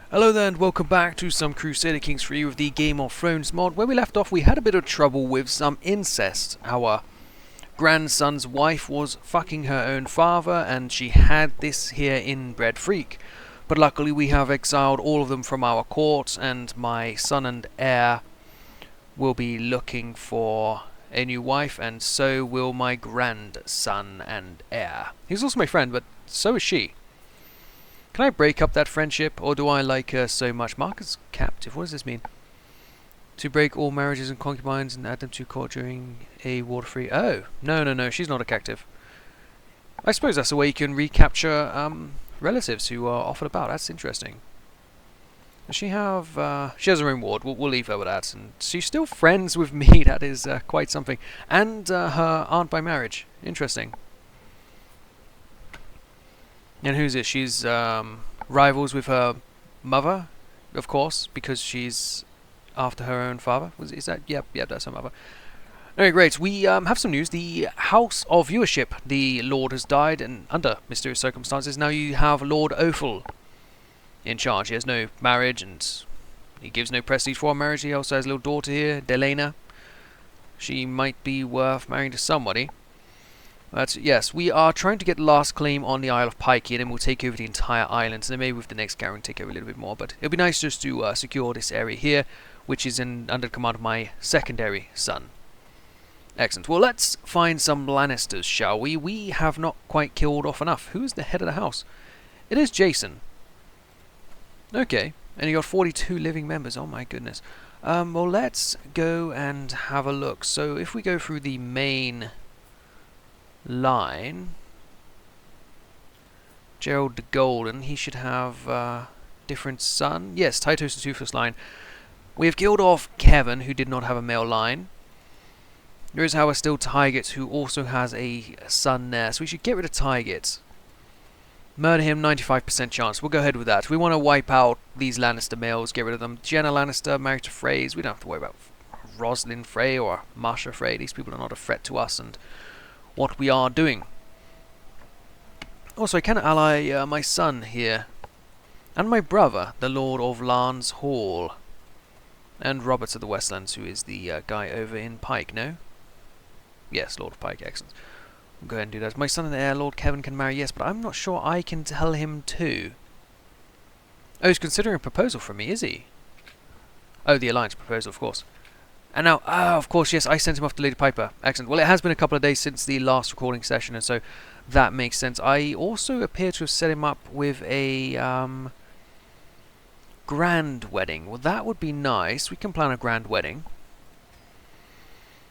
Hello there and welcome back to some Crusader Kings 3 with the Game of Thrones mod. Where we left off we had a bit of trouble with some incest. Our grandson's wife was fucking her own father and she had this here inbred freak. But luckily we have exiled all of them from our court and my son and heir will be looking for a new wife, and so will my grandson and heir. He's also my friend, but so is she. Can I break up that friendship, or do I like her so much? Marcus captive, what does this mean? To break all marriages and concubines and add them to court during a water-free... Oh, no, she's not a captive. I suppose that's a way you can recapture relatives who are off and about. That's interesting. Does she have... she has her own ward. We'll leave her with that. And she's still friends with me. That is quite something. And her aunt by marriage. Interesting. And who's it? She's rivals with her mother, of course, because she's after her own father. Is that? Yep, that's her mother. Okay, great. We have some news. The House of Viewership, the Lord has died, and under mysterious circumstances, now you have Lord Othel in charge. He has no marriage, and he gives no prestige for marriage. He also has a little daughter here, Delena. She might be worth marrying to somebody. But yes, we are trying to get last claim on the Isle of Pike here, and then we'll take over the entire island. So then maybe with the next Garen take over a little bit more. But it'll be nice just to secure this area here, which is under command of my secondary son. Excellent. Well, let's find some Lannisters, shall we? We have not quite killed off enough. Who is the head of the house? It is Jason. Okay, and you got 42 living members. Oh my goodness. Well, let's go and have a look. So if we go through the main line, Gerald the Golden, he should have different son. Yes, Tytos the Toothless line. We have killed off Kevin, who did not have a male line. There is, however, still Tyget, who also has a son there. So we should get rid of Tyget. Murder him, 95% chance. We'll go ahead with that. We want to wipe out these Lannister males, get rid of them. Jenna Lannister, married to Frey. We don't have to worry about Rosalind Frey or Marsha Frey. These people are not a threat to us and what we are doing. Also, I can ally my son here, and my brother, the Lord of Lance Hall, and Roberts of the Westlands, who is the guy over in Pike, no? Yes, Lord of Pike, excellent. We'll go ahead and do that. My son and heir, Lord Kevin, can marry, yes, but I'm not sure I can tell him to. Oh, he's considering a proposal from me, is he? Oh, the alliance proposal, of course. And now, of course, yes, I sent him off to Lady Piper. Excellent. Well, it has been a couple of days since the last recording session, and so that makes sense. I also appear to have set him up with a grand wedding. Well, that would be nice. We can plan a grand wedding.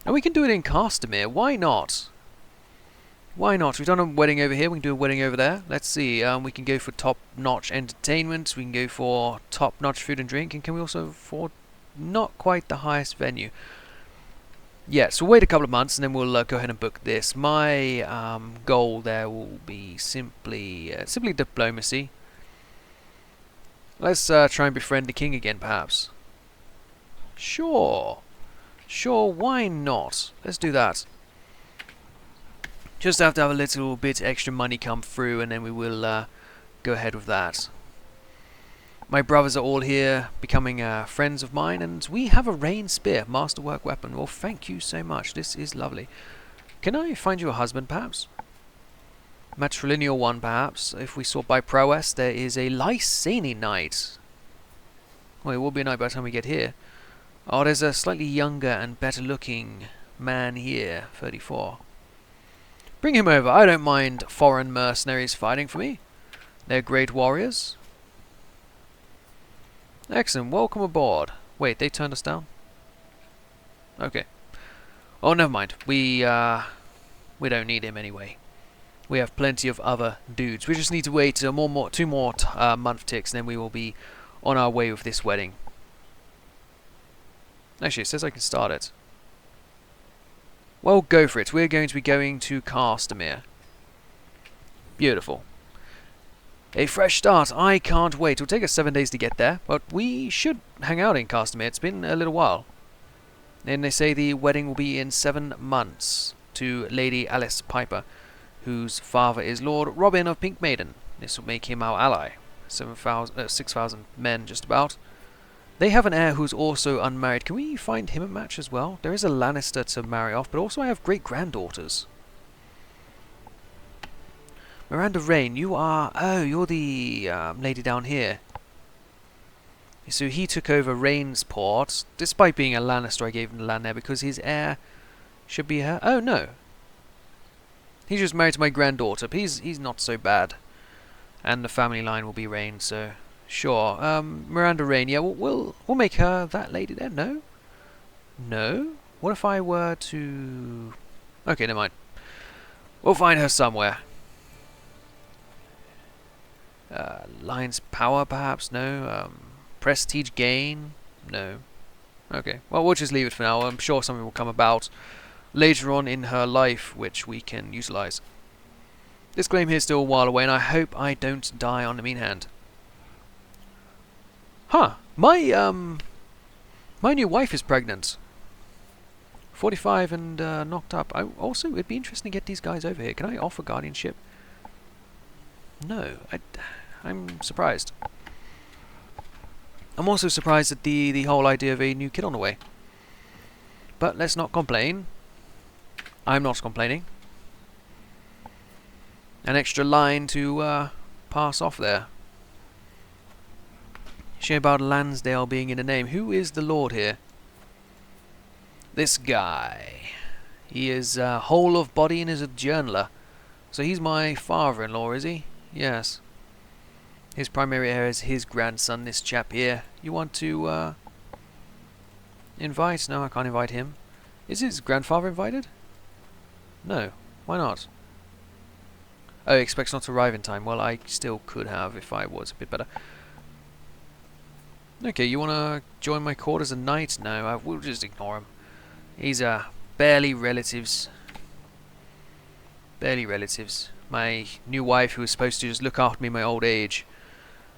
And we can do it in Castamere. Why not? Why not? We've done a wedding over here. We can do a wedding over there. Let's see. We can go for top-notch entertainment. We can go for top-notch food and drink. And can we also afford... not quite the highest venue. Yeah, so wait a couple of months and then we'll go ahead and book this. My goal there will be simply diplomacy. Let's try and befriend the king again, perhaps. Sure, why not? Let's do that. Just have to have a little bit extra money come through and then we will go ahead with that. My brothers are all here, becoming friends of mine, and we have a Reyne spear, masterwork weapon. Well, thank you so much. This is lovely. Can I find you a husband, perhaps? Matrilineal one, perhaps. If we sort by prowess, there is a Lysani knight. Well, it will be a knight by the time we get here. Oh, there's a slightly younger and better-looking man here, 34. Bring him over. I don't mind foreign mercenaries fighting for me. They're great warriors. Excellent, welcome aboard. Wait, they turned us down? Okay. Oh, never mind. We don't need him anyway. We have plenty of other dudes. We just need to wait two more month ticks, and then we will be on our way with this wedding. Actually, it says I can start it. Well, go for it. We're going to be going to Castamere. Beautiful. A fresh start. I can't wait. It'll take us 7 days to get there, but we should hang out in Castamere. It's been a little while. And they say the wedding will be in 7 months to Lady Alice Piper, whose father is Lord Robin of Pink Maiden. This will make him our ally. 6,000 men, just about. They have an heir who's also unmarried. Can we find him a match as well? There is a Lannister to marry off, but also I have great-granddaughters. Miranda Reyne, you are... Oh, you're the lady down here. So he took over Reyne's port. Despite being a Lannister, I gave him the land there because his heir should be her. Oh, no. He's just married to my granddaughter, but he's not so bad. And the family line will be Reyne, so... Sure. Miranda Reyne, yeah, we'll make her that lady there. No? No? What if I were to... Okay, never mind. We'll find her somewhere. Lion's power, perhaps? No. Prestige gain? No. Okay, well, we'll just leave it for now. I'm sure something will come about later on in her life, which we can utilize. This claim here is still a while away, and I hope I don't die on the mean hand. Huh. My new wife is pregnant. 45 and knocked up. Also, it'd be interesting to get these guys over here. Can I offer guardianship? No. I'm surprised. I'm also surprised at the whole idea of a new kid on the way. But let's not complain. I'm not complaining. An extra line to pass off there. Shame about Lansdale being in a name. Who is the lord here? This guy. He is whole of body and is a journaler. So he's my father-in-law, is he? Yes. His primary heir is his grandson, this chap here. You want to invite? No, I can't invite him. Is his grandfather invited? No. Why not? Oh, he expects not to arrive in time. Well, I still could have if I was a bit better. Okay, you want to join my court as a knight? No, we'll just ignore him. He's barely relatives. Barely relatives. My new wife, who was supposed to just look after me in my old age.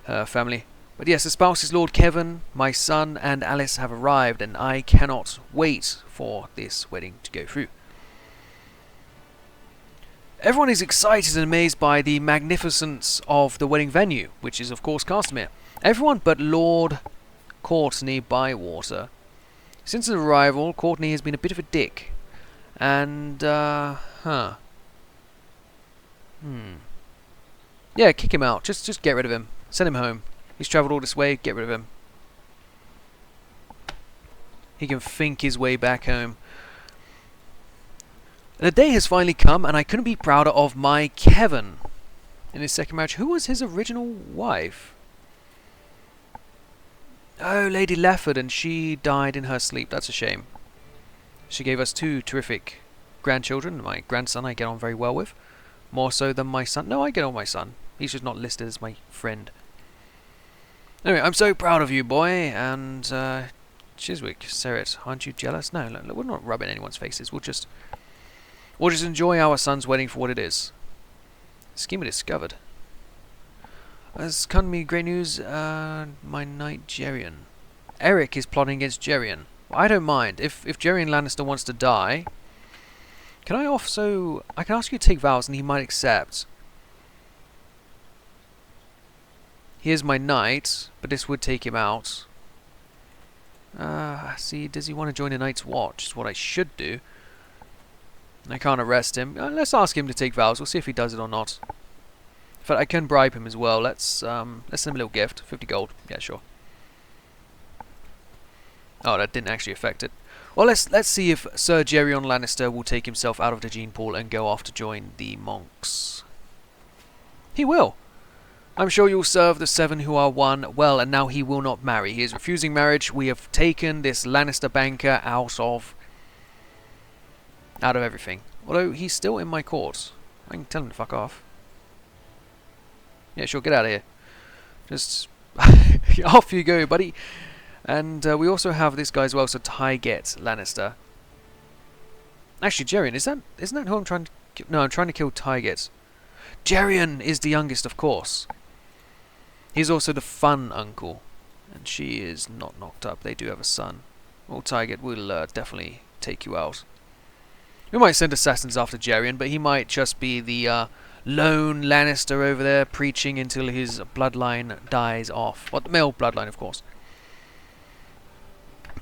Her family. But yes, the spouses Lord Kevin, my son, and Alice have arrived, and I cannot wait for this wedding to go through. Everyone is excited and amazed by the magnificence of the wedding venue, which is of course Castamere. Everyone but Lord Courtney Bywater. Since his arrival, Courtney has been a bit of a dick. And, Yeah, kick him out. Just get rid of him. Send him home. He's travelled all this way, get rid of him. He can think his way back home. The day has finally come, and I couldn't be prouder of my Kevin. In his second marriage, who was his original wife? Oh, Lady Lefford, and she died in her sleep. That's a shame. She gave us 2 terrific grandchildren. My grandson I get on very well with. More so than my son. No, I get on with my son. He's just not listed as my friend. Anyway, I'm so proud of you, boy. And, Chiswick, Seret, aren't you jealous? No, we're not rubbing anyone's faces. We'll just enjoy our son's wedding for what it is. Schema discovered. Has come to me great news, my knight Geryon. Eric is plotting against Geryon. Well, I don't mind. If Geryon Lannister wants to die, can I also... I can ask you to take vows and he might accept. Here's my knight, but this would take him out. See, does he want to join a Night's Watch? Is what I should do. I can't arrest him. Let's ask him to take vows. We'll see if he does it or not. In fact, I can bribe him as well. Let's send him a little gift. 50 gold. Yeah, sure. Oh, that didn't actually affect it. Well, let's see if Sir Geryon Lannister will take himself out of the gene pool and go off to join the monks. He will. I'm sure you'll serve the 7 who are one well, and now he will not marry. He is refusing marriage. We have taken this Lannister banker out of everything. Although he's still in my court. I can tell him to fuck off. Yeah, sure, get out of here. Just off you go, buddy. And we also have this guy as well, so Target Lannister. Actually, Geryon, isn't that who I'm trying to kill? No, I'm trying to kill Target. Geryon is the youngest, of course. He's also the fun uncle. And she is not knocked up. They do have a son. Well, Target will definitely take you out. We might send assassins after Geryon, but he might just be the lone Lannister over there preaching until his bloodline dies off. Well, the male bloodline, of course.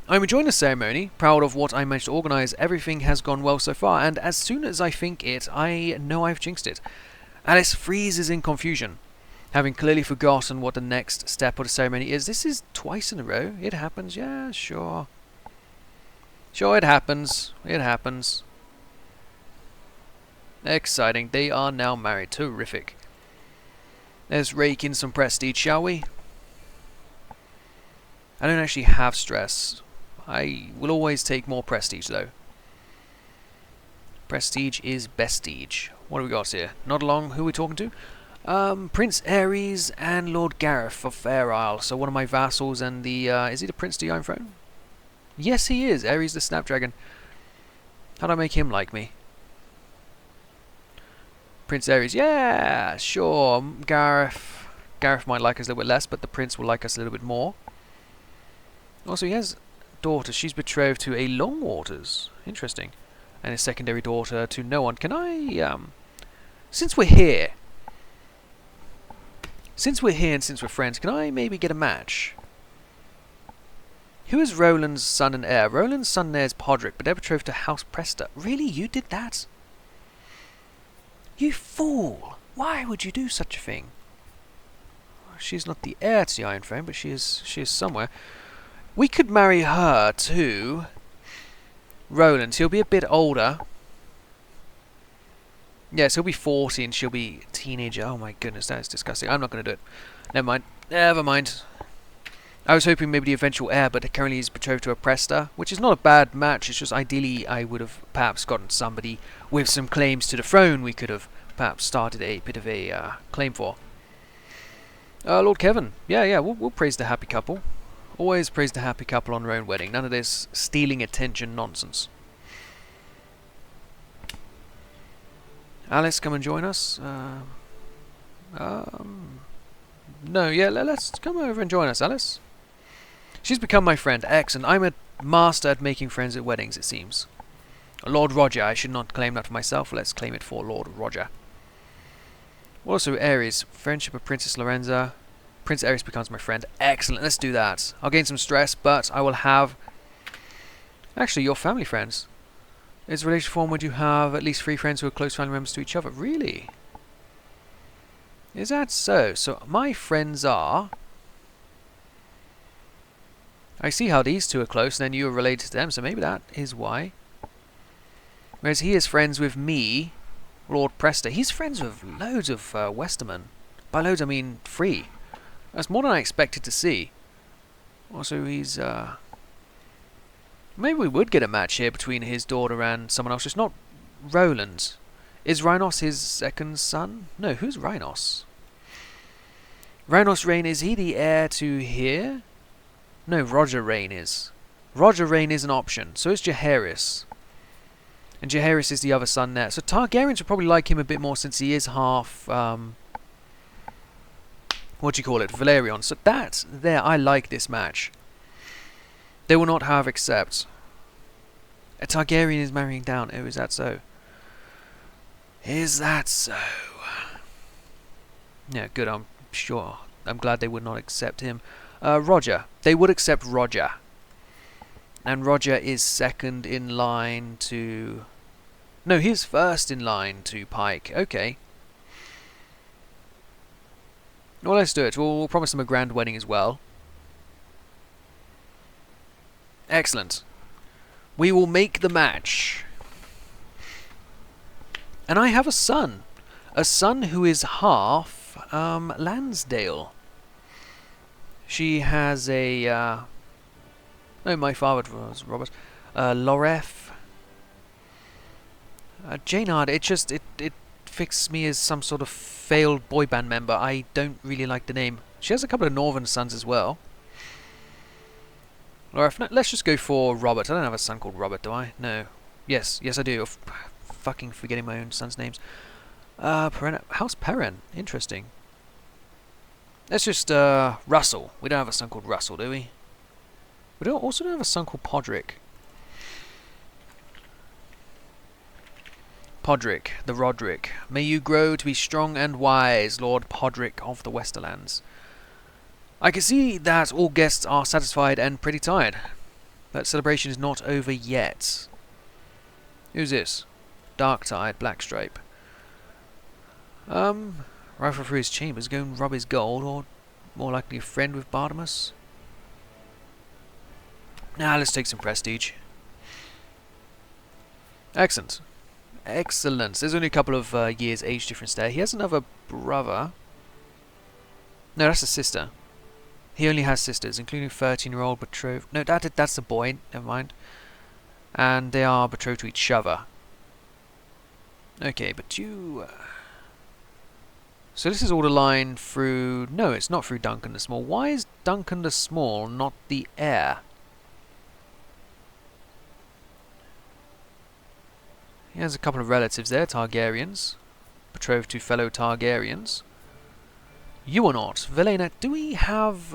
I'm enjoying the ceremony, proud of what I managed to organise. Everything has gone well so far, and as soon as I think it, I know I've jinxed it. Alice freezes in confusion, having clearly forgotten what the next step of the ceremony is. This is twice in a row. It happens, yeah, sure. Sure, it happens. It happens. Exciting. They are now married. Terrific. Let's rake in some prestige, shall we? I don't actually have stress. I will always take more prestige, though. Prestige is bestige. What do we got here? Not along. Who are we talking to? Prince Aerys and Lord Gareth of Fair Isle. So one of my vassals and the... is he the Prince to the Iron Throne? Yes, he is. Aerys the Snapdragon. How do I make him like me? Prince Aerys. Yeah, sure. Gareth might like us a little bit less, but the Prince will like us a little bit more. Also, he has daughter. She's betrothed to a Longwaters. Interesting. And his secondary daughter to no one. Can I, since we're here and since we're friends, can I maybe get a match? Who is Roland's son and heir? Roland's son and heir is Podrick, but they're betrothed to House Presta. Really? You did that? You fool! Why would you do such a thing? She's not the heir to the Iron Throne, but she is somewhere. We could marry her to Roland. He'll be a bit older. Yes, he'll be 40 and she'll be a teenager. Oh my goodness, that is disgusting. I'm not going to do it. Never mind. Never mind. I was hoping maybe the eventual heir, but currently he's betrothed to a Presta, which is not a bad match. It's just ideally I would have perhaps gotten somebody with some claims to the throne we could have perhaps started a bit of a claim for. Lord Kevin. Yeah, we'll praise the happy couple. Always praise the happy couple on their own wedding. None of this stealing attention nonsense. Alice, come and join us. No, yeah, let's come over and join us, Alice. She's become my friend. Excellent. I'm a master at making friends at weddings, it seems. Lord Roger. I should not claim that for myself. Let's claim it for Lord Roger. Also, Aerys. Friendship of Princess Lorenza. Prince Aerys becomes my friend. Excellent. Let's do that. I'll gain some stress, but I will have... Actually, your family friends. Is a relation form when you have at least 3 friends who are close family members to each other? Really? Is that so? So my friends are... I see how these two are close, and then you are related to them, so maybe that is why. Whereas he is friends with me, Lord Presta. He's friends with loads of Westermen. By loads, I mean 3. That's more than I expected to see. Also, he's... Maybe we would get a match here between his daughter and someone else, just not Roland. Is Reynos his second son? No, who's Reynos? Reynos Reyne, is he the heir to here? No, Roger Reyne is. Roger Reyne is an option. So is Jaehaerys. And Jaehaerys is the other son there. So Targaryens would probably like him a bit more since he is half... what do you call it? Valerion. So that there, I like this match. They will not have accept. A Targaryen is marrying down. Oh, is that so? Is that so? Yeah, good, I'm sure. I'm glad they would not accept him. Roger. They would accept Roger. And Roger is second in line to... No, he's first in line to Pike. Okay. Well, let's do it. We'll promise them a grand wedding as well. Excellent. We will make the match. And I have a son. A son who is half Lansdale. She has a... no, my father was Robert. Loreth. Janard, it fixed me as some sort of failed boy band member. I don't really like the name. She has a couple of northern sons as well. Loreth, no, let's just go for Robert. I don't have a son called Robert, do I? No. Yes, I do. Fucking forgetting my own son's names. House Perrin. Interesting. Let's just, Russell. We don't have a son called Russell, do we? We also don't have a son called Podrick. Podrick, the Roderick. May you grow to be strong and wise, Lord Podrick of the Westerlands. I can see that all guests are satisfied and pretty tired. That celebration is not over yet. Who's this? Dark-Tide, Blackstripe. Rifle through his chambers, go and rob his gold, or more likely a friend with Bartimus? Nah, let's take some prestige. Excellent. Excellent. There's only a couple of years age difference there. He has another brother. No, that's a sister. He only has sisters, including 13-year-old betrothed. No, that's a boy. Never mind. And they are betrothed to each other. Okay, but you... So this is all the line through... No, it's not through Duncan the Small. Why is Duncan the Small not the heir? He has a couple of relatives there, Targaryens. Betrothed to fellow Targaryens. You are not. Velena, do we have...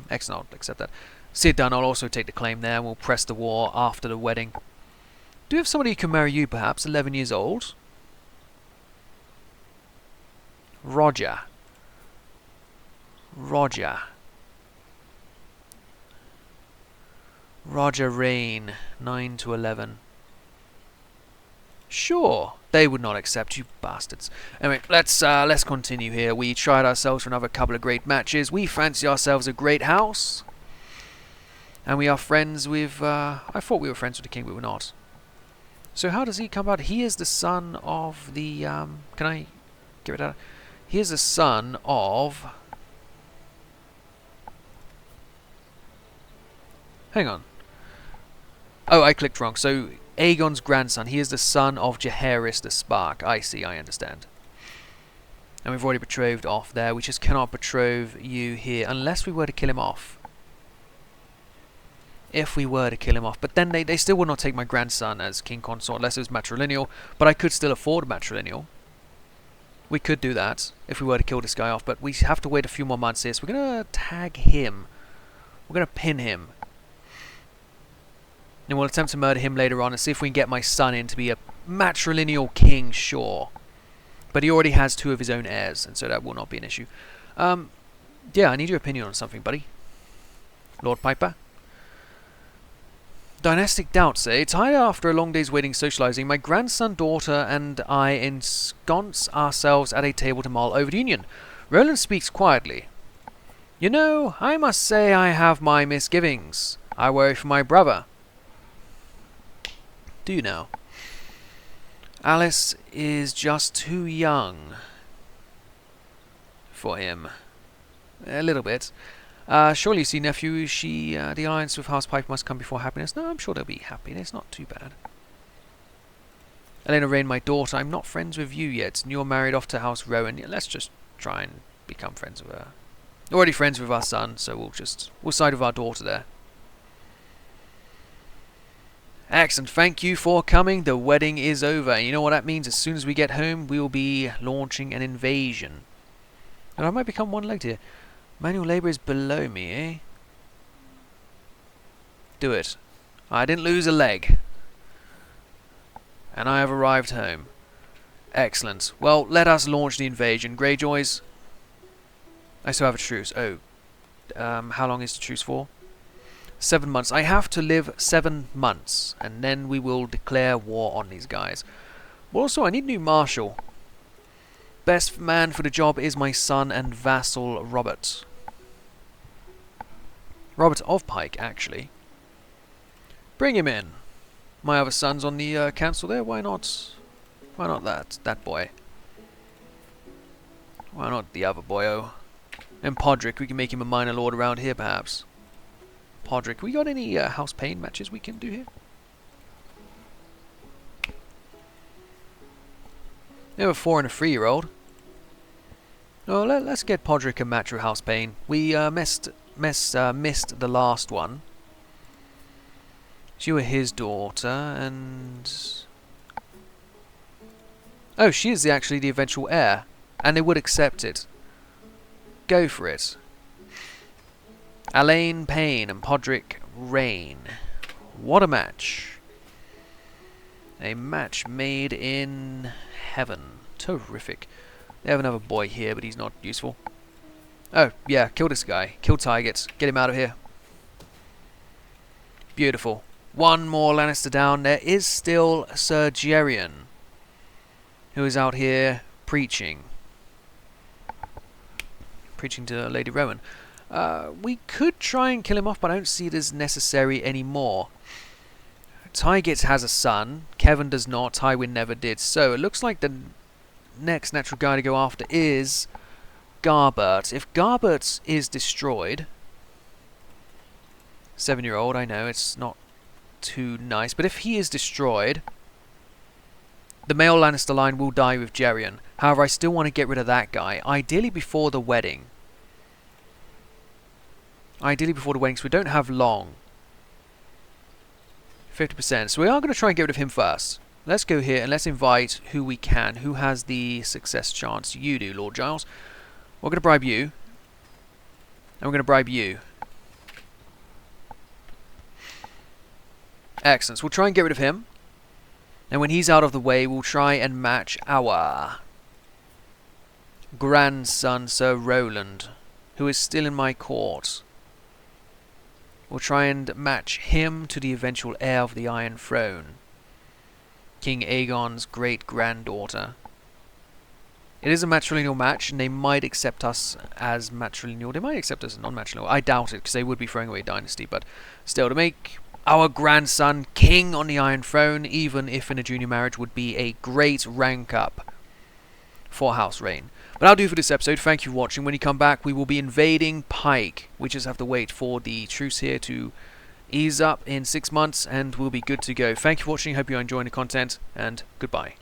Excellent, I'll accept that. Sit down, I'll also take the claim there. We'll press the war after the wedding. Do you have somebody who can marry you, perhaps? 11 years old? Roger. Roger. Roger Reyne, 9 to 11. Sure, they would not accept, you bastards. Anyway, let's continue here. We tried ourselves for another couple of great matches. We fancy ourselves a great house, and we are friends with. I thought we were friends with the king, but we're not. So how does he come about? He is the son of the. Can I give it out? He is the son of. Hang on. Oh, I clicked wrong. So. Aegon's grandson. He is the son of Jaehaerys the Spark. I see, I understand. And we've already betrothed off there. We just cannot betroth you here unless we were to kill him off. If we were to kill him off. But then they still would not take my grandson as king consort unless it was matrilineal. But I could still afford matrilineal. We could do that if we were to kill this guy off. But we have to wait a few more months here. So we're going to tag him. We're going to pin him. And we'll attempt to murder him later on and see if we can get my son in to be a matrilineal king, sure. But he already has 2 of his own heirs, and so that will not be an issue. Yeah, I need your opinion on something, buddy. Lord Piper? Dynastic doubts, eh? Tired after a long day's waiting socializing, my grandson, daughter, and I ensconce ourselves at a table to mull over the union. Roland speaks quietly. You know, I must say I have my misgivings. I worry for my brother. Do you know? Alice is just too young for him. A little bit. Surely you see, nephew, the alliance with House Piper must come before happiness. No, I'm sure there'll be happiness. Not too bad. Elena Reyne, my daughter, I'm not friends with you yet, and you're married off to House Rowan. Yeah, let's just try and become friends with her. Already friends with our son, so we'll side with our daughter there. Excellent, thank you for coming. The wedding is over. And you know what that means? As soon as we get home, we will be launching an invasion. And I might become one legged here. Manual labour is below me, eh? Do it. I didn't lose a leg. And I have arrived home. Excellent. Well, let us launch the invasion. Greyjoys. I still have a truce. Oh. How long is the truce for? 7 months. I have to live 7 months, and then we will declare war on these guys. But also, I need a new marshal. Best man for the job is my son and vassal, Robert. Robert of Pike, actually. Bring him in. My other son's on the council there. Why not? Why not that boy? Why not the other boyo? And Podrick, we can make him a minor lord around here, perhaps. Podrick, we got any House Payne matches we can do here? We have a 4 and a 3-year-old. Oh, let's get Podrick a match with House Payne. We missed the last one. You were his daughter, and oh, she is actually the eventual heir, and they would accept it. Go for it. Alain Payne and Podrick Reyne. What a match. A match made in heaven. Terrific. They have another boy here, but he's not useful. Oh, yeah, kill this guy. Kill Targets. Get him out of here. Beautiful. One more Lannister down. There is still Sir Geryon, who is out here preaching. Preaching to Lady Rowan. We could try and kill him off, but I don't see it as necessary anymore. Targets has a son. Kevin does not. Tywin never did. So it looks like the next natural guy to go after is Garbert. If Garbert is destroyed... 7-year-old, I know, it's not too nice. But if he is destroyed, the male Lannister line will die with Geryon. However, I still want to get rid of that guy. Ideally before the wedding. Ideally before the wedding, so we don't have long. 50%. So we are going to try and get rid of him first. Let's go here and let's invite who we can. Who has the success chance? You do, Lord Giles. We're going to bribe you. And we're going to bribe you. Excellent. So we'll try and get rid of him. And when he's out of the way, we'll try and match our grandson, Sir Roland, who is still in my court. We'll try and match him to the eventual heir of the Iron Throne, King Aegon's great-granddaughter. It is a matrilineal match, and they might accept us as matrilineal. They might accept us as non-matrilineal. I doubt it, because they would be throwing away Dynasty, but still, to make our grandson king on the Iron Throne, even if in a junior marriage, would be a great rank up for House Reyne. But that'll do for this episode. Thank you for watching. When you come back, we will be invading Pike. We just have to wait for the truce here to ease up in 6 months, and we'll be good to go. Thank you for watching. Hope you're enjoying the content, and goodbye.